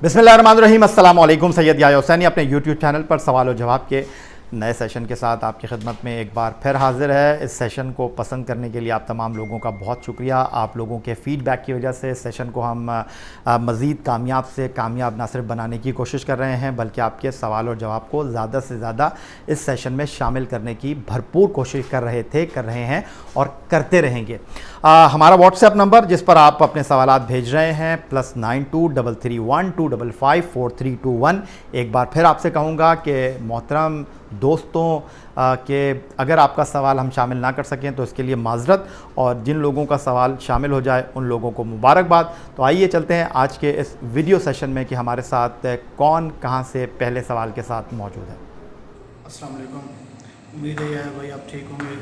बिस्मिल्लाहिर्रहमानिर्रहीम। अस्सलाम वालेकुम। सैयद याह्या हुसैनी अपने यूट्यूब चैनल पर सवाल और जवाब के नए सेशन के साथ आपकी खिदमत में एक बार फिर हाजिर है। इस सेशन को पसंद करने के लिए आप तमाम लोगों का बहुत शुक्रिया। आप लोगों के फ़ीडबैक की वजह से इस सेशन को हम मज़ीद कामयाब से कामयाब ना सिर्फ बनाने की कोशिश कर रहे हैं, बल्कि आपके सवाल और जवाब को ज़्यादा से ज़्यादा इस सेशन में शामिल करने की भरपूर कोशिश कर रहे हैं और करते रहेंगे। हमारा व्हाट्सएप नंबर जिस पर आप अपने सवालात भेज रहे हैं +923312554321। एक बार फिर आपसे कहूँगा कि मोहतरम दोस्तों कि अगर आपका सवाल हम शामिल ना कर सकें तो इसके लिए माज़रत, और जिन लोगों का सवाल शामिल हो जाए उन लोगों को मुबारकबाद। तो आइए चलते हैं आज के इस वीडियो सेशन में कि हमारे साथ कौन कहां से पहले सवाल के साथ मौजूद है। अस्सलाम वालेकुम। उम्मीद है भाई आप ठीक होंगे।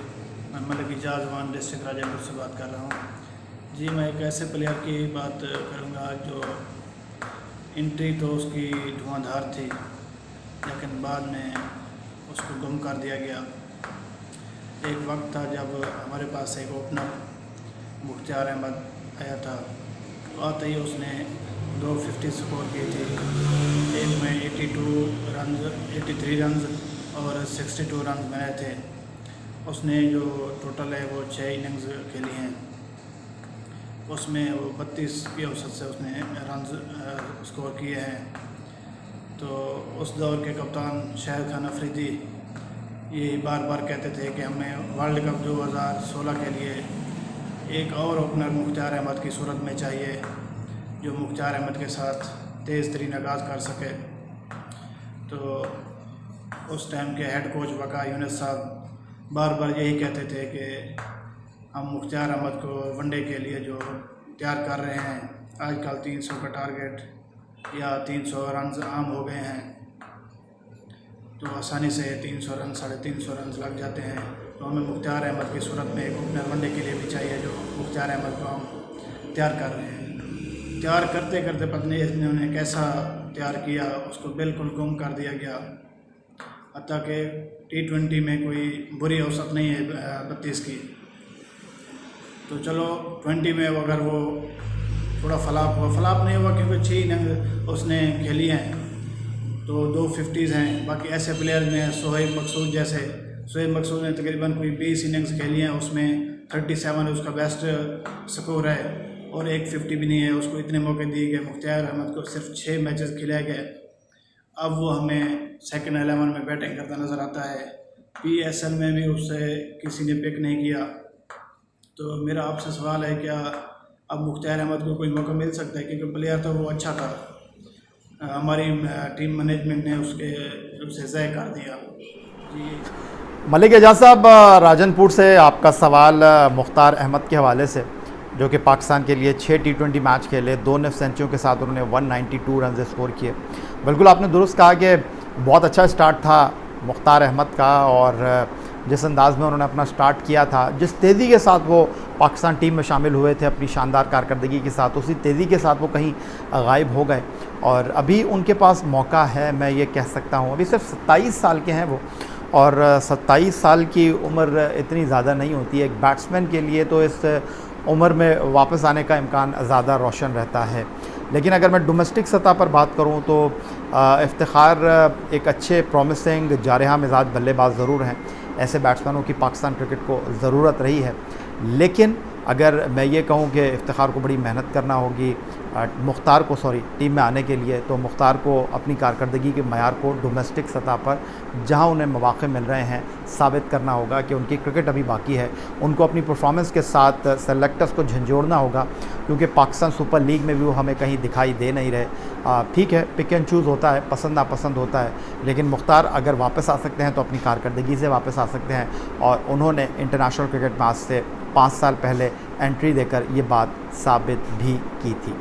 मैं मलिक इजाज़ डिस्ट्रिक्ट राजौरी से बात कर रहा हूँ। जी, मैं एक ऐसे प्लेयर की बात करूँगा जो एंट्री तो उसकी धुआंधार थी, लेकिन बाद में उसको गुम कर दिया गया। एक वक्त था जब हमारे पास एक ओपनर मुख्तार अहमद आया था, तो आते ही उसने 250 स्कोर की थी। एक में 83 रन और 62 रन बनाए थे। उसने जो टोटल है वो 6 इनिंग्स खेली हैं, उसमें वो 32 की औसत से उसने रन स्कोर किए हैं। तो उस दौर के कप्तान शाहिद खान अफरीदी ये बार बार कहते थे कि हमें वर्ल्ड कप 2016 के लिए एक और ओपनर मुख्तार अहमद की सूरत में चाहिए, जो मुख्तार अहमद के साथ तेज़ तरीन आगाज़ कर सके। तो उस टाइम के हेड कोच वका यूनिस साहब बार बार यही कहते थे कि हम मुख्तार अहमद को वनडे के लिए जो तैयार कर रहे हैं, आजकल 300 का टारगेट या 300 रन आम हो गए हैं, तो आसानी से 300 रन 350 रन लग जाते हैं। तो हमें मुख्तार अहमद की सूरत में एक ओपनर वनडे के लिए भी चाहिए, जो मुख्तार अहमद को हम तैयार कर रहे हैं। तैयार करते करते पता नहीं इन्होंने कैसा तैयार किया, उसको बिल्कुल गुम कर दिया गया। हत्ता कि T20 में कोई बुरी औसत नहीं है 32 की। तो चलो 20 में अगर वो थोड़ा फलाप नहीं हुआ, क्योंकि 6 इनिंग उसने खेली हैं, तो 250s हैं। बाकी ऐसे प्लेयर में सोहेब मकसूद ने तकरीबन कोई 20 इनिंग्स खेली हैं, उसमें 37 उसका बेस्ट स्कोर है, और एक 50 भी नहीं है। उसको इतने मौके दिए गए, मुख्तार अहमद को सिर्फ 6 मैचेस खिलाए गए। अब वो हमें सेकंड 11 में बैटिंग करता नज़र आता है। PSL में भी उससे किसी ने पिक नहीं किया। तो मेरा आपसे सवाल है, क्या अब मुख्तार अहमद को कोई मौका मिल सकता है? क्योंकि प्लेयर तो वो अच्छा था, हमारी टीम मैनेजमेंट ने उसे ज़ाय कर दिया। जी मलिक एजाज साहब, राजनपुर से आपका सवाल मुख्तार अहमद के हवाले से, जो कि पाकिस्तान के लिए 6 T20 मैच खेले, 2 निफ सेंचुरियों के साथ उन्होंने 192 रन स्कोर किए। बिल्कुल आपने दुरुस्त कहा कि बहुत अच्छा स्टार्ट था मुख्तार अहमद का, और जिस अंदाज़ में उन्होंने अपना स्टार्ट किया था, जिस तेज़ी के साथ वो पाकिस्तान टीम में शामिल हुए थे अपनी शानदार कारकर्दगी के साथ, उसी तेज़ी के साथ वो कहीं गायब हो गए। और अभी उनके पास मौका है, मैं ये कह सकता हूँ। अभी सिर्फ 27 साल के हैं वो, और 27 साल की उम्र इतनी ज़्यादा नहीं होती है एक बैट्समैन के लिए, तो इस उम्र में वापस आने का इम्कान ज़्यादा रोशन रहता है। लेकिन अगर मैं डोमेस्टिक सतह पर बात करूं तो इफ्तिखार एक अच्छे प्रॉमिसिंग जारहा मिजाज बल्लेबाज ज़रूर हैं। ऐसे बैट्समैनों की पाकिस्तान क्रिकेट को ज़रूरत रही है। लेकिन अगर मैं ये कहूँ कि इफ्तिखार को बड़ी मेहनत करना होगी मुख्तार को टीम में आने के लिए, तो मुख्तार को अपनी कारकर्दगी के मयार को डोमेस्टिक सतह पर जहां उन्हें मौक़े मिल रहे हैं साबित करना होगा कि उनकी क्रिकेट अभी बाकी है। उनको अपनी परफॉर्मेंस के साथ सेलेक्टर्स को झंझोड़ना होगा, क्योंकि पाकिस्तान सुपर लीग में भी वो हमें कहीं दिखाई दे नहीं रहे। ठीक है, पिक एंड चूज़ होता है, पसंद नापसंद होता है, लेकिन मुख्तार अगर वापस आ सकते हैं तो अपनी कारकर्दगी से वापस आ सकते हैं, और उन्होंने इंटरनेशनल क्रिकेट में आज से 5 साल पहले एंट्री देकर ये बात साबित भी की थी।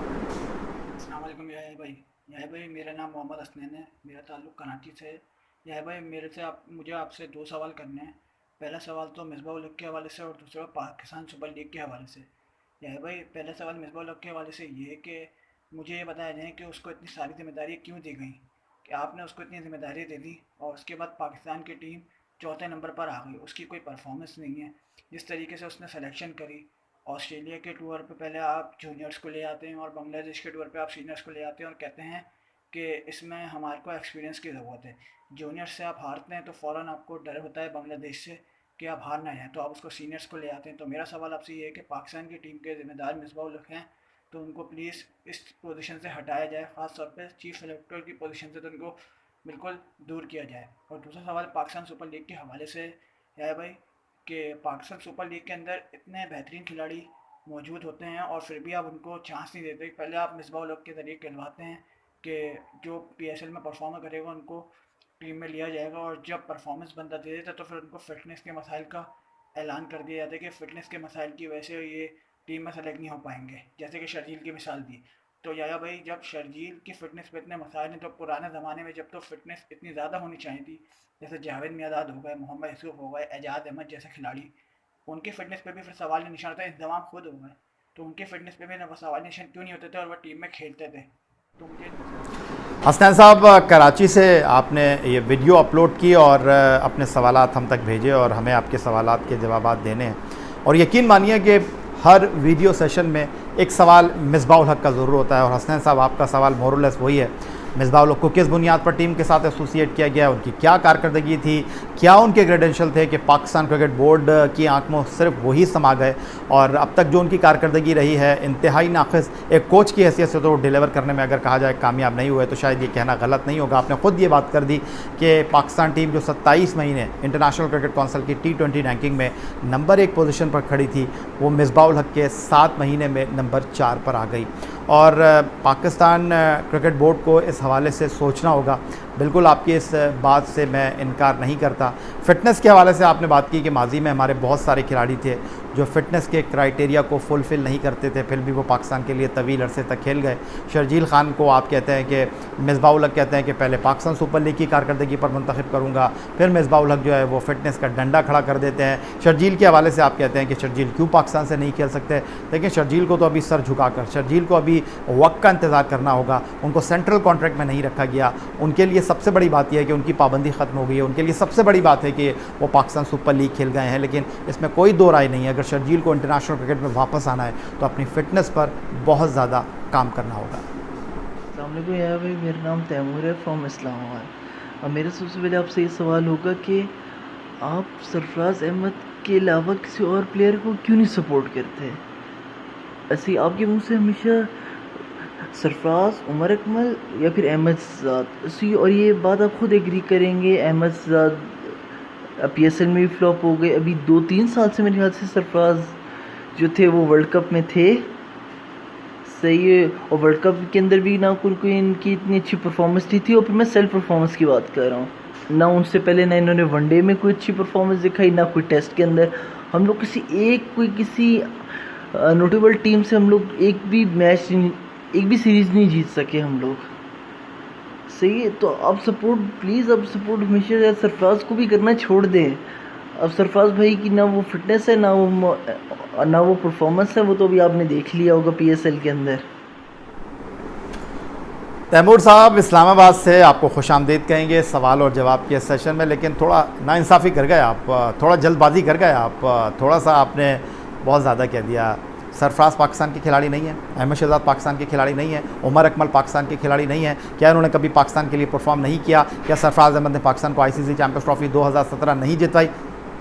अस्सलाम वालेकुम याह्या भाई, मेरा नाम मोहम्मद हसनैन है। मेरा ताल्लुक़ कराची से है। याह्या भाई, मुझे आपसे 2 सवाल करने हैं। पहला सवाल तो मिसबाह उल हक के हवाले से, और दूसरा पाकिस्तान सुपर लीग के हवाले से। याह्या भाई, पहला सवाल मिसबाह उल हक के हवाले से ये है कि मुझे ये बताया जाए कि उसको इतनी सारी जिम्मेदारी क्यों दी गई, कि आपने उसको इतनी जिम्मेदारी दे दी और उसके बाद पाकिस्तान की टीम चौथे नंबर पर आ गई। उसकी कोई परफॉर्मेंस नहीं है। जिस तरीके से उसने सिलेक्शन करी, ऑस्ट्रेलिया के टूर पे पहले आप जूनियर्स को ले आते हैं और बांग्लादेश के टूर पे आप सीनियर्स को ले आते हैं और कहते हैं कि इसमें हमारे को एक्सपीरियंस की ज़रूरत है। जूनियर से आप हारते हैं तो फ़ौरन आपको डर होता है बांग्लादेश से कि आप हार ना जाएँ, तो आप उसको सीनियर्स को ले आते हैं। तो मेरा सवाल आपसे ये है कि पाकिस्तान की टीम के ज़िम्मेदार मिसबाह-उल हक हैं, तो उनको प्लीज़ इस पोजीशन से हटाया जाए, ख़ास तौर पे चीफ सेलेक्टर की पोजीशन से तो उनको बिल्कुल दूर किया जाए। और दूसरा सवाल पाकिस्तान सुपर लीग के हवाले से है भाई, कि पाकिस्तान सुपर लीग के अंदर इतने बेहतरीन खिलाड़ी मौजूद होते हैं और फिर भी आप उनको चांस नहीं देते। पहले आप मिसबाह-उल हक के ज़रिए कहलवाते हैं कि जो PSL में परफॉर्म करेगा उनको टीम में लिया जाएगा, और जब परफॉर्मेंस बंदा दे देता तो फिर उनको फ़िटनेस के मसाइल का ऐलान कर दिया जाता है कि फ़िटनेस के मसाइल की वजह से ये टीम में सेलेक्ट नहीं हो पाएंगे, जैसे कि शर्जील की मिसाल दी। तो याया भाई, जब शर्जील की फ़िटनेस पे इतने मसाइल हैं, तो पुराने ज़माने में जब तो फ़िटनेस इतनी ज़्यादा होनी चाहिए थी, जैसे जावेद मियादाद हो गए, मोहम्मद यूसुफ हो गए, एजाज अहमद जैसे खिलाड़ी, उनकी फ़िटनेस पे भी फिर सवाल निशान था। इंतजाम खुद हो गए, तो उनकी फ़िटनेस पे भी ना सवाल निशान क्यों नहीं होते थे और वह टीम में खेलते थे? तो मुझे हसनैन साहब, कराची से आपने ये वीडियो अपलोड की और अपने सवालात हम तक भेजे और हमें आपके सवालात के जवाबात देने हैं। और यकीन मानिए कि हर वीडियो सेशन में एक सवाल मिसबाह-उल हक का ज़रूर होता है, और हसनैन साहब आपका सवाल मोरलेस वही है। मिसबाह-उल हक को किस बुनियाद पर टीम के साथ एसोसिएट किया गया, उनकी क्या कारकर्दगी थी, क्या उनके क्रेडेंशियल थे कि पाकिस्तान क्रिकेट बोर्ड की आंख में सिर्फ वही समा गए, और अब तक जो उनकी कारकर्दगी रही है इंतहाई नाक़िस। एक कोच की हैसियत से तो डिलीवर करने में अगर कहा जाए कामयाब नहीं हुए तो शायद ये कहना गलत नहीं होगा। आपने ख़ुद ये बात कर दी कि पाकिस्तान टीम जो 27 महीने इंटरनेशनल क्रिकेट काउंसिल की T20 रैंकिंग में नंबर 1 पोजीशन पर खड़ी थी, वो मिसबाह-उल हक के 7 महीने में नंबर 4 पर आ गई। और पाकिस्तान क्रिकेट बोर्ड को इस हवाले से सोचना होगा। बिल्कुल आपकी इस बात से मैं इनकार नहीं करता। फ़िटनेस के हवाले से आपने बात की कि माजी में हमारे बहुत सारे खिलाड़ी थे जो फ़िटनेस के क्राइटेरिया को फुलफ़िल नहीं करते थे, फिर भी वो पाकिस्तान के लिए तवील अरसे तक खेल गए। शर्जील खान को आप कहते हैं कि मिसबाह-उल हक कहते हैं कि पहले पाकिस्तान सुपर लीग की कारकर्दगी पर मुंतखब करूँगा, फिर मिसबाह-उल हक जो है वो फ़िटनेस का डंडा खड़ा कर देते हैं। शर्जील के हवाले से आप कहते हैं कि शर्जील क्यों पाकिस्तान से नहीं खेल सकते, लेकिन शर्जील को तो अभी सर झुकाकर, शर्जील को अभी वक्त का इंतज़ार करना होगा। उनको सेंट्रल कॉन्ट्रैक्ट में नहीं रखा गया। उनके लिए सबसे बड़ी बात यह है कि उनकी पाबंदी ख़त्म हो गई है। उनके लिए सबसे बड़ी बात है कि वो पाकिस्तान सुपर लीग खेल गए हैं, लेकिन इसमें कोई दो राय नहीं है। अगर शर्जील को इंटरनेशनल क्रिकेट में वापस आना है तो अपनी फ़िटनेस पर बहुत ज़्यादा काम करना होगा। अस्सलाम वालेकुम यार भाई, मेरा नाम तैमूर है फ्रॉम इस्लामाबाद। और मेरा सबसे पहले आपसे ये सवाल होगा कि आप सरफराज अहमद के अलावा किसी और प्लेयर को क्यों नहीं सपोर्ट करते? ऐसे आपके मुंह से हमेशा सरफराज, उमर अकमल या फिर अहमद ज़ाद, और ये बात आप खुद एग्री करेंगे, अहमद ज़ाद PSL में भी फ्लॉप हो गए। अभी 2-3 साल से मेरे ख्याल से सरफराज जो थे वो वर्ल्ड कप में थे, सही है, और वर्ल्ड कप के अंदर भी ना कोई इनकी इतनी अच्छी परफॉर्मेंस नहीं थी। और फिर मैं सेल्फ परफॉर्मेंस की बात कर रहा हूँ, ना उनसे पहले ना इन्होंने वनडे में कोई अच्छी परफॉर्मेंस दिखाई, ना कोई टेस्ट के अंदर। हम लोग किसी नोटेबल टीम से हम लोग एक भी सीरीज़ नहीं जीत सके हम लोग, सही है। तो आप सपोर्ट प्लीज़, आप सपोर्ट हमेशा सरफराज को भी करना छोड़ दें। अब सरफराज भाई की ना वो फिटनेस है, ना वो परफॉर्मेंस है, वो तो अभी आपने देख लिया होगा PSL के अंदर। तैमूर साहब इस्लामाबाद से आपको खुशामदीद कहेंगे सवाल और जवाब के सेशन में, लेकिन थोड़ा नाइंसाफ़ी कर गए आप, थोड़ा जल्दबाजी कर गए आप, थोड़ा सा आपने बहुत ज़्यादा कह दिया। सरफराज पाकिस्तान के खिलाड़ी नहीं है, अहमद शहजाद पाकिस्तान के खिलाड़ी नहीं है, उमर अकमल पाकिस्तान के खिलाड़ी नहीं है। क्या इन्होंने कभी पाकिस्तान के लिए परफॉर्म नहीं किया? क्या सरफराज अहमद ने पाकिस्तान को ICC चैम्पियंस ट्रॉफी 2017 नहीं जितवाई?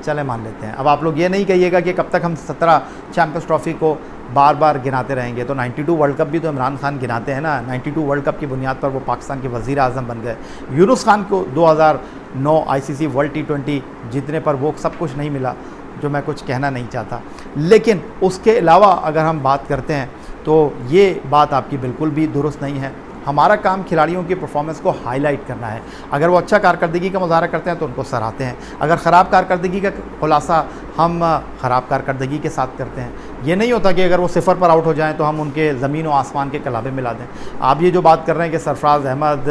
चले मान लेते हैं। अब आप लोग ये नहीं कहिएगा कि कब तक हम 17 चैम्पियंस ट्रॉफी को बार बार गिनाते रहेंगे। तो 92 वर्ल्ड कप भी तो इमरान खान गिनाते हैं ना। 92 वर्ल्ड कप की बुनियाद पर वो पाकिस्तान के वज़ीर आज़म बन गए। यूनुस खान को 2009 ICC वर्ल्ड T20 जीतने पर वो सब कुछ नहीं मिला जो मैं कुछ कहना नहीं चाहता। लेकिन उसके अलावा अगर हम बात करते हैं तो ये बात आपकी बिल्कुल भी दुरुस्त नहीं है। हमारा काम खिलाड़ियों की परफॉर्मेंस को हाईलाइट करना है। अगर वो अच्छा कारकर्दगी का मुज़ाहरा करते हैं तो उनको सराहते हैं, अगर ख़राब कारकर्दगी का खुलासा हम ख़राब कारकर्दगी के साथ करते हैं। ये नहीं होता कि अगर वो सिफ़र पर आउट हो जाएं तो हम उनके ज़मीन व आसमान के कलाबे मिला दें। आप ये जो बात कर रहे हैं कि सरफराज अहमद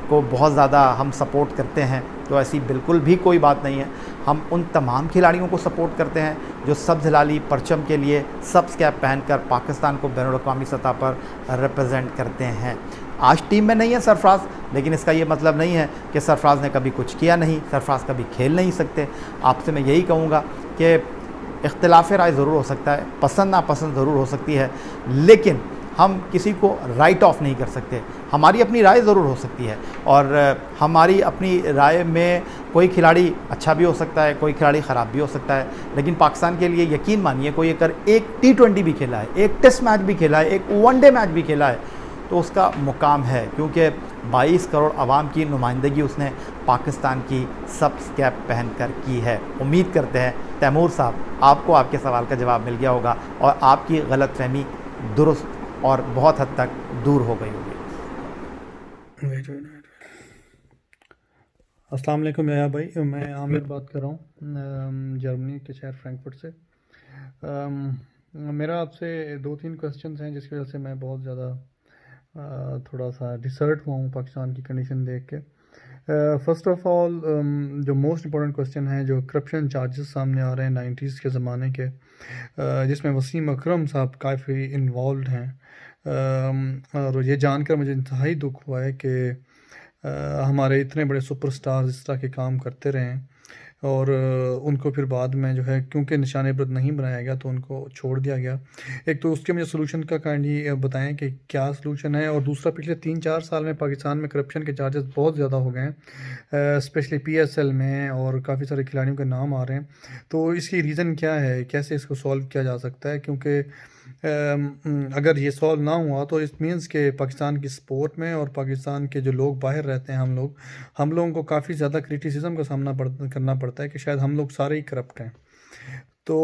को बहुत ज़्यादा हम सपोर्ट करते हैं, तो ऐसी बिल्कुल भी कोई बात नहीं है। हम उन तमाम खिलाड़ियों को सपोर्ट करते हैं जो सब्ज़ हिलाली परचम के लिए सब्ज़ कैप पहनकर पाकिस्तान को बैनुल-अक़वामी सतह पर रिप्रेजेंट करते हैं। आज टीम में नहीं है सरफराज, लेकिन इसका ये मतलब नहीं है कि सरफराज ने कभी कुछ किया नहीं, सरफराज कभी खेल नहीं सकते। आपसे मैं यही कहूँगा कि इख्तिलाफ़ राय ज़रूर हो सकता है, पसंद नापसंद ज़रूर हो सकती है, लेकिन हम किसी को राइट ऑफ नहीं कर सकते। हमारी अपनी राय ज़रूर हो सकती है और हमारी अपनी राय में कोई खिलाड़ी अच्छा भी हो सकता है, कोई खिलाड़ी ख़राब भी हो सकता है, लेकिन पाकिस्तान के लिए यकीन मानिए कोई अगर एक T20 भी खेला है, एक टेस्ट मैच भी खेला है, एक वनडे मैच भी खेला है तो उसका मुकाम है, क्योंकि 22 करोड़ आवाम की नुमाइंदगी उसने पाकिस्तान की सब कैप पहन कर की है। उम्मीद करते हैं तैमूर साहब आपको आपके सवाल का जवाब मिल गया होगा और आपकी गलतफहमी दुरुस्त और बहुत हद तक दूर हो गई होगी। अस्सलाम वालेकुम याया भाई, मैं आमिर बात कर रहा हूँ जर्मनी के शहर फ्रैंकफर्ट से। मेरा आपसे 2-3 क्वेश्चंस हैं जिसकी वजह से मैं बहुत ज़्यादा थोड़ा सा डिसर्ट हुआ हूँ पाकिस्तान की कंडीशन देख के। फ़र्स्ट ऑफ़ ऑल जो मोस्ट इम्पॉर्टेंट क्वेश्चन है, जो करप्शन चार्जेस सामने आ रहे हैं 90s के ज़माने के, जिसमें वसीम अकरम साहब काफ़ी इन्वॉल्व हैं, और ये जानकर मुझे इंतहाई दुख हुआ है कि हमारे इतने बड़े सुपरस्टार्स इस तरह के काम करते रहे हैं और उनको फिर बाद में जो है क्योंकि निशान इबरत नहीं बनाया गया तो उनको छोड़ दिया गया। एक तो उसके मुझे सलूशन का काइंडली बताएं कि क्या सलूशन है, और दूसरा पिछले 3-4 साल में पाकिस्तान में करप्शन के चार्जेस बहुत ज़्यादा हो गए हैं, स्पेशली PSL में, और काफ़ी सारे खिलाड़ियों के नाम आ रहे हैं। तो इसकी रीज़न क्या है, कैसे इसको सॉल्व किया जा सकता है? क्योंकि अगर ये सॉल्व ना हुआ तो इट मीन्स के पाकिस्तान की स्पोर्ट में और पाकिस्तान के जो लोग बाहर रहते हैं, हम लोगों को काफ़ी ज़्यादा क्रिटिसिज्म का सामना करना पड़ता है कि शायद हम लोग सारे ही करप्ट हैं। तो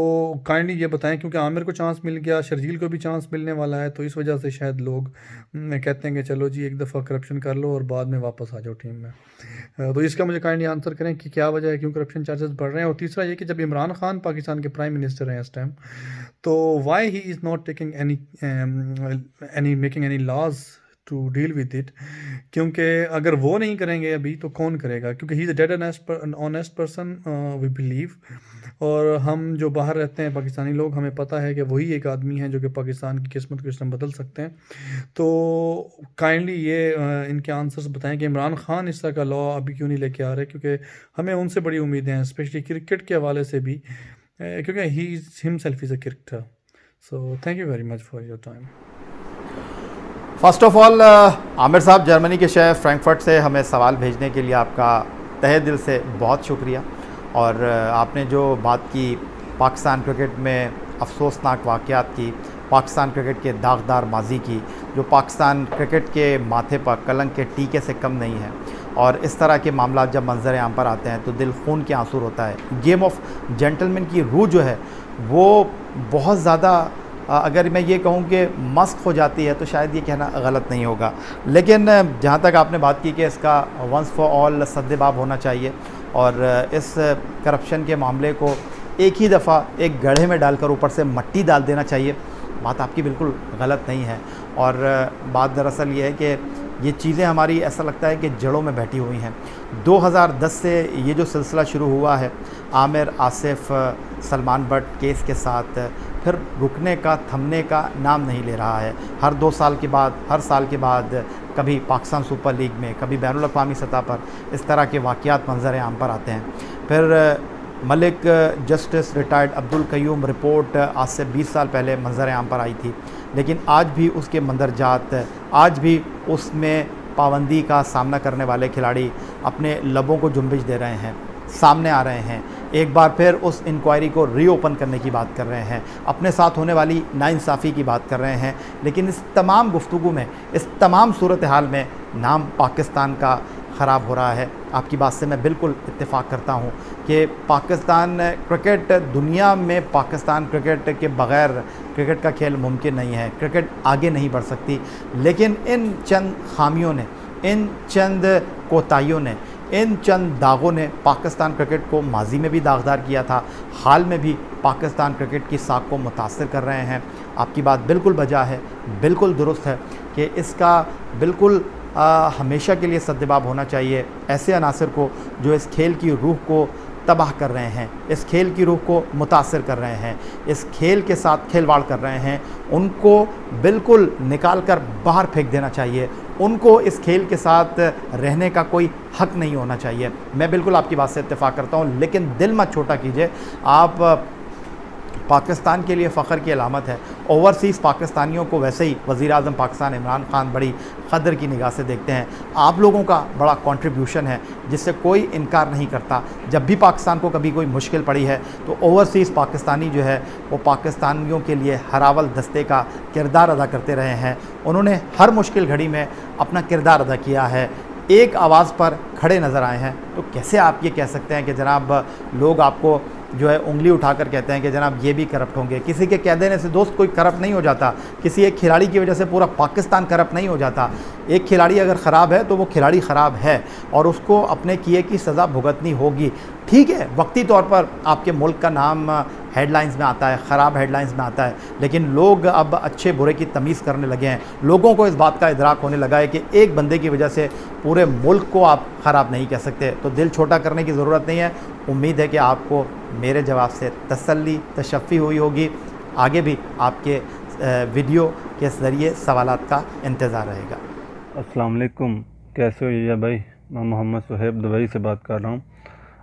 काइंडली ये बताएं, क्योंकि आमिर को चांस मिल गया, शर्जील को भी चांस मिलने वाला है, तो इस वजह से शायद लोग कहते हैं कि चलो जी एक दफ़ा करप्शन कर लो और बाद में वापस आ जाओ टीम में। तो इसका मुझे काइंडली आंसर करें कि क्या वजह है, क्यों करप्शन चार्जेस बढ़ रहे हैं। और तीसरा ये कि जब इमरान खान पाकिस्तान के प्राइम मिनिस्टर हैं इस टाइम, तो why he is not taking any making any laws to deal with it, क्योंकि अगर वो नहीं करेंगे अभी तो कौन करेगा? क्योंकि he is a dead and honest person, we believe, और हम जो बाहर रहते हैं पाकिस्तानी लोग, हमें पता है कि वही एक आदमी है जो कि पाकिस्तान की किस्मत को इस टाइम बदल सकते हैं। तो काइंडली ये इनके आंसर्स बताएं कि इमरान खान इस तरह का लॉ अभी क्यों नहीं लेके आ रहे, क्योंकि हमें उनसे बड़ी उम्मीदें हैं, स्पेशली क्रिकेट के हवाले से भी, क्योंकि he himself is a cricketer. So thank you very much for your time. First of all Aamir साहब जर्मनी के शहर फ्रैंकफर्ट से हमें सवाल भेजने के लिए आपका तहे दिल से बहुत शुक्रिया। और आपने जो बात की पाकिस्तान क्रिकेट में अफसोसनाक वाक़यात की, पाकिस्तान क्रिकेट के दागदार माजी की, जो पाकिस्तान क्रिकेट के माथे पर कलंक के टीके से कम नहीं है, और इस तरह के मामला जब मंजर आम पर आते हैं तो दिल खून के आंसू होता है। गेम ऑफ जेंटलमैन की रूह जो है वो बहुत ज़्यादा, अगर मैं ये कहूँ कि मस्क हो जाती है तो शायद ये कहना गलत नहीं होगा। लेकिन जहाँ तक आपने बात की कि इसका वंस फॉर ऑल सद्देबाब होना चाहिए और इस करप्शन के मामले को एक ही दफ़ा एक गड्ढे में डालकर ऊपर से मट्टी डाल देना चाहिए, बात आपकी बिल्कुल गलत नहीं है। और बात दरअसल ये है कि ये चीज़ें हमारी ऐसा लगता है कि जड़ों में बैठी हुई हैं। 2010 से ये जो सिलसिला शुरू हुआ है आमिर, आसिफ, सलमान बट केस के साथ, फिर रुकने का, थमने का नाम नहीं ले रहा है। हर 2 साल के बाद, हर साल के बाद कभी पाकिस्तान सुपर लीग में, कभी बैनुल अक़वामी सतह पर इस तरह के वाक़यात मंजर आम पर आते हैं। फिर Malik justice retired Abdul Qayyum report आज से 20 साल पहले मंजर आम पर आई थी, लेकिन आज भी उसके मंदरजात, आज भी उसमें पाबंदी का सामना करने वाले खिलाड़ी अपने लबों को जुम्बिश दे रहे हैं, सामने आ रहे हैं। एक बार फिर उस इंक्वायरी को रीओपन करने की बात कर रहे हैं, अपने साथ होने वाली नाइंसाफ़ी की बात कर रहे हैं। लेकिन इस तमाम गुफ्तगू में, इस तमाम सूरत हाल में नाम पाकिस्तान का ख़राब हो रहा है। आपकी बात से मैं बिल्कुल इत्तेफाक करता हूँ कि पाकिस्तान क्रिकेट, दुनिया में पाकिस्तान क्रिकेट के बग़ैर क्रिकेट का खेल मुमकिन नहीं है, क्रिकेट आगे नहीं बढ़ सकती। लेकिन इन चंद खामियों ने, इन चंद कोताहियों ने, इन चंद दागों ने पाकिस्तान क्रिकेट को माजी में भी दागदार किया था, हाल में भी पाकिस्तान क्रिकेट की साख को मुतासर कर रहे हैं। आपकी बात बिल्कुल बजा है, बिल्कुल दुरुस्त है कि इसका बिल्कुल हमेशा के लिए सद्देबाब होना चाहिए ऐसे अनासर को जो इस खेल की रूह को तबाह कर रहे हैं, इस खेल की रूह को मुतासर कर रहे हैं, इस खेल के साथ खिलवाड़ कर रहे हैं। उनको बिल्कुल निकाल कर बाहर फेंक देना चाहिए। उनको इस खेल के साथ रहने का कोई हक नहीं होना चाहिए। मैं बिल्कुल आपकी बात से इत्तेफाक करता हूँ, लेकिन दिल मत छोटा कीजिए। आप पाकिस्तान के लिए फ़ख्र की अलामत है। ओवरसीज़ पाकिस्तानियों को वैसे ही वज़ीर आज़म पाकिस्तान इमरान खान बड़ी क़दर की निगाह से देखते हैं। आप लोगों का बड़ा कंट्रीब्यूशन है जिससे कोई इनकार नहीं करता। जब भी पाकिस्तान को कभी कोई मुश्किल पड़ी है तो ओवरसीज़ पाकिस्तानी जो है वो पाकिस्तानियों के लिए हरावल दस्ते का किरदार अदा करते रहे हैं। उन्होंने हर मुश्किल घड़ी में अपना किरदार अदा किया है, एक आवाज़ पर खड़े नज़र आए हैं। तो कैसे आप ये कह सकते हैं कि जनाब लोग आपको जो है उंगली उठाकर कहते हैं कि जनाब ये भी करप्ट होंगे। किसी के कह देने से दोस्त कोई करप्ट नहीं हो जाता, किसी एक खिलाड़ी की वजह से पूरा पाकिस्तान करप्ट नहीं हो जाता। एक खिलाड़ी अगर ख़राब है तो वो खिलाड़ी ख़राब है और उसको अपने किए की सज़ा भुगतनी होगी। ठीक है, वक्ती तौर पर आपके मुल्क का नाम हेडलाइंस में आता है, ख़राब हेडलाइंस में आता है, लेकिन लोग अब अच्छे बुरे की तमीज़ करने लगे हैं। लोगों को इस बात का इदराक होने लगा है कि एक बंदे की वजह से पूरे मुल्क को आप ख़राब नहीं कह सकते। तो दिल छोटा करने की ज़रूरत नहीं है। उम्मीद है कि आपको मेरे जवाब से तसल्ली तशफ़ी हुई होगी। आगे भी आपके वीडियो के ज़रिए सवालात का इंतज़ार रहेगा। अस्सलाम वालेकुम, कैसे हो या भाई? मैं मोहम्मद सुहेब दुबई से बात कर रहा हूँ।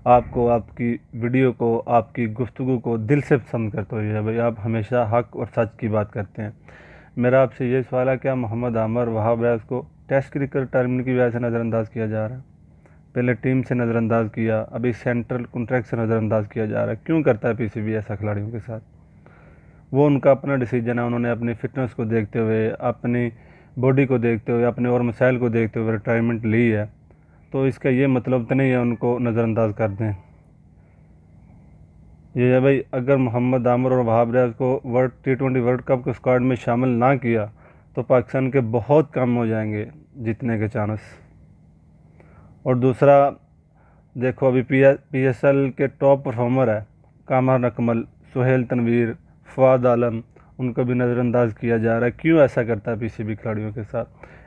आपको, आपकी वीडियो को, आपकी गुफ्तगू को दिल से पसंद करते हो या भाई। आप हमेशा हक़ और सच की बात करते हैं। मेरा आपसे ये सवाल है, क्या मोहम्मद आमिर वहाब रियाज को टेस्ट क्रिकेट रिटायरमेंट की वजह से नज़रअंदाज किया जा रहा है? पहले टीम से नज़रअंदाज किया, अभी सेंट्रल कॉन्ट्रैक्ट से नज़रअंदाज किया जा रहा है। क्यों करता है पीसीबी ऐसा खिलाड़ियों के साथ? वो उनका अपना डिसीजन है। उन्होंने अपनी फ़िटनेस को देखते हुए, अपनी बॉडी को देखते हुए, अपने और मसाइल को देखते हुए रिटायरमेंट ली है। तो इसका ये मतलब तो नहीं है उनको नज़रअंदाज कर दें। ये है भाई, अगर मोहम्मद आमिर और वहाब रियाज को T20 वर्ल्ड कप के स्क्वाड में शामिल ना किया तो पाकिस्तान के बहुत कम हो जाएंगे जीतने के चांस। और दूसरा देखो, अभी PSL के टॉप परफॉर्मर है कामरान अकमल, सुहेल तनवीर, फवाद आलम, उनको भी नज़रअंदाज किया जा रहा है। क्यों ऐसा करता है पीसीबी खिलाड़ियों के साथ?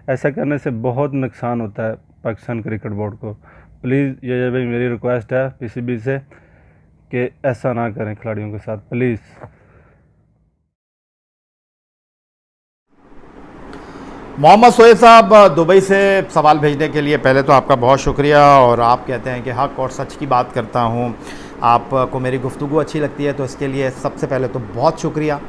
ऐसा करने से बहुत नुकसान होता है पाकिस्तान क्रिकेट बोर्ड को। प्लीज़ ये भाई मेरी रिक्वेस्ट है पीसीबी से कि ऐसा ना करें खिलाड़ियों के साथ, प्लीज़। मोहम्मद सोहेब साहब दुबई से सवाल भेजने के लिए पहले तो आपका बहुत शुक्रिया। और आप कहते हैं कि हक़ और सच की बात करता हूँ, आपको मेरी गुफ्तगू अच्छी लगती है, तो इसके लिए सबसे पहले तो बहुत शुक्रिया।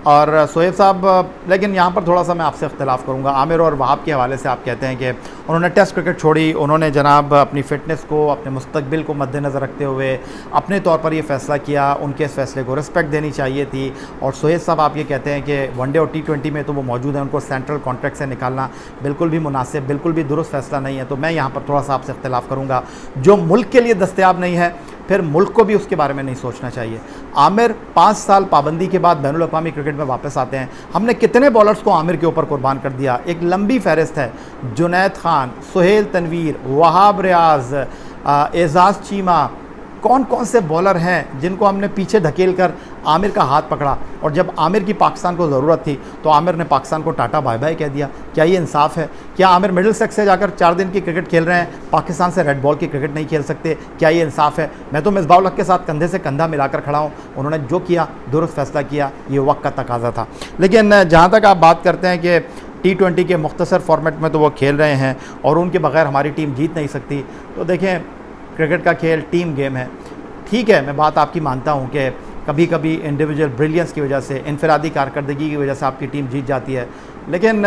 और सोहेब साहब, लेकिन यहाँ पर थोड़ा सा मैं आपसे इख्तिलाफ़ करूँगा। आमिर और वहाब के हवाले से आप कहते हैं कि उन्होंने टेस्ट क्रिकेट छोड़ी, उन्होंने जनाब अपनी फ़िटनेस को, अपने मुस्तकबिल को मद्देनज़र रखते हुए अपने तौर पर ये फ़ैसला किया, उनके इस फ़ैसले को रिस्पेक्ट देनी चाहिए थी। और सोहेब साहब आप ये कहते हैं कि वनडे और T20 में तो वो मौजूद है, उनको सेंट्रल कॉन्ट्रैक्ट से निकालना बिल्कुल भी मुनासिब, बिल्कुल भी दुरुस्त फ़ैसला नहीं है। तो मैं यहाँ पर थोड़ा सा आपसे इख्तिलाफ़ करूँगा। जो मुल्क के लिए दस्तयाब नहीं है, फिर मुल्क को भी उसके बारे में नहीं सोचना चाहिए। आमिर 5 साल पाबंदी के बाद बैनुल अक़वामी क्रिकेट में वापस आते हैं। हमने कितने बॉलर्स को आमिर के ऊपर कुर्बान कर दिया, एक लंबी फहरिस्त है। जुनैद खान, सुहेल तनवीर, वहाब रियाज, एजाज़ चीमा, कौन कौन से बॉलर हैं जिनको हमने पीछे धकेल कर आमिर का हाथ पकड़ा। और जब आमिर की पाकिस्तान को ज़रूरत थी तो आमिर ने पाकिस्तान को टाटा बाय बाय कह दिया। क्या ये इंसाफ है? क्या आमिर मिडिल सेक्स से जाकर 4 दिन की क्रिकेट खेल रहे हैं, पाकिस्तान से रेड बॉल की क्रिकेट नहीं खेल सकते? क्या ये इंसाफ है? मैं तो मिसबाहुल हक के साथ कंधे से कंधा मिलाकर खड़ा हूँ। उन्होंने जो किया दुरुस्त फैसला किया, ये वक्त का तकाजा था। लेकिन जहाँ तक आप बात करते हैं कि T20 के मुख्तसर फॉर्मेट में तो वो खेल रहे हैं और उनके बगैर हमारी टीम जीत नहीं सकती, तो देखें क्रिकेट का खेल टीम गेम है। ठीक है, मैं बात आपकी मानता हूँ कि कभी कभी इंडिविजुअल ब्रिलियंस की वजह से, इनफरादी कारकर्दगी की वजह से आपकी टीम जीत जाती है, लेकिन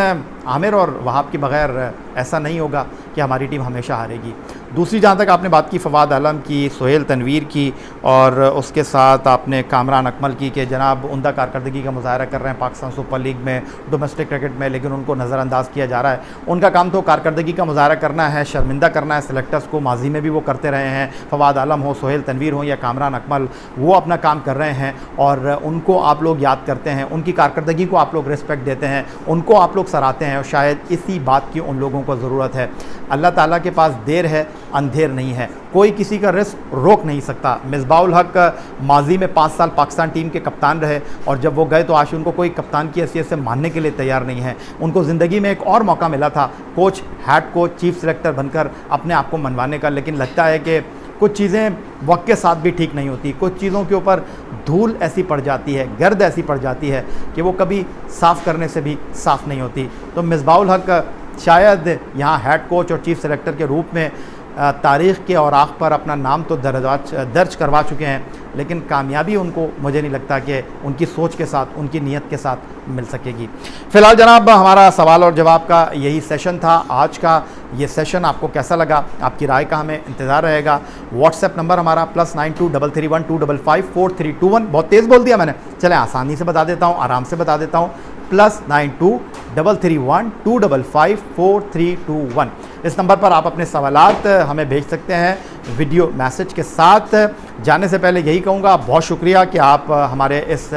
आमिर और वहाब के बगैर ऐसा नहीं होगा कि हमारी टीम हमेशा हारेगी। दूसरी जहाँ तक आपने बात की फवाद आलम की, सुहेल तनवीर की, और उसके साथ आपने कामरान अकमल की कि जनाब उमदा कारकर्दगी का मुजाहरा कर रहे हैं पाकिस्तान सुपर लीग में, डोमेस्टिक क्रिकेट में, लेकिन उनको नज़रअंदाज किया जा रहा है। उनका काम तो कारकर्दगी का मुजाहरा करना है, शर्मिंदा करना है सेलेक्टर्स को। माजी में भी वो करते रहे हैं। फवाद आलम हो, सुहेल तनवीर हो या कामरान अकमल, वो अपना काम कर रहे हैं और उनको आप लोग याद करते हैं, उनकी कारकर्दगी को आप लोग रिस्पेक्ट देते हैं, उनको आप लोग सराहते हैं। और शायद इसी बात की उन लोगों को ज़रूरत है। अल्लाह ताला के पास देर है, अंधेर नहीं है। कोई किसी का रिस्क रोक नहीं सकता। मिसबाहुल हक माजी में 5 साल पाकिस्तान टीम के कप्तान रहे और जब वो गए तो आज उनको कोई कप्तान की हैसियत से मानने के लिए तैयार नहीं है। उनको ज़िंदगी में एक और मौका मिला था coach, head coach, chief selector बनकर अपने आप को मनवाने का, लेकिन लगता है कि कुछ चीज़ें वक्त के साथ भी ठीक नहीं होती। कुछ चीज़ों के ऊपर धूल ऐसी पड़ जाती है, गर्द ऐसी पड़ जाती है कि वो कभी साफ़ करने से भी साफ़ नहीं होती। तो मिसबाहुल हक शायद यहाँ हेड कोच और चीफ सेलेक्टर के रूप में तारीख़ के औराक़ पर अपना नाम तो दर्ज करवा चुके हैं, लेकिन कामयाबी उनको मुझे नहीं लगता कि उनकी सोच के साथ, उनकी नीयत के साथ मिल सकेगी। फ़िलहाल जनाब, हमारा सवाल और जवाब का यही सेशन था। आज का ये सेशन आपको कैसा लगा, आपकी राय का हमें इंतज़ार रहेगा। व्हाट्सएप नंबर हमारा +92 331 255 4321। बहुत तेज़ बोल दिया मैंने, चलें आसानी से बता देता हूँ, आराम से बता देता हूँ। +92 331 255 4321। इस नंबर पर आप अपने सवालात हमें भेज सकते हैं वीडियो मैसेज के साथ। जाने से पहले यही कहूँगा, बहुत शुक्रिया कि आप हमारे इस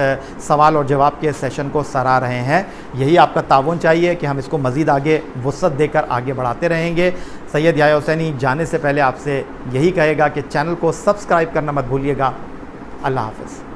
सवाल और जवाब के सेशन को सराह रहे हैं। यही आपका ताउन चाहिए कि हम इसको मज़ीद आगे वुसअत देकर आगे बढ़ाते रहेंगे। सैयद याह्या हुसैनी जाने से पहले आपसे यही कहेगा कि चैनल को सब्सक्राइब करना मत भूलिएगा। अल्लाह हाफ़िज़।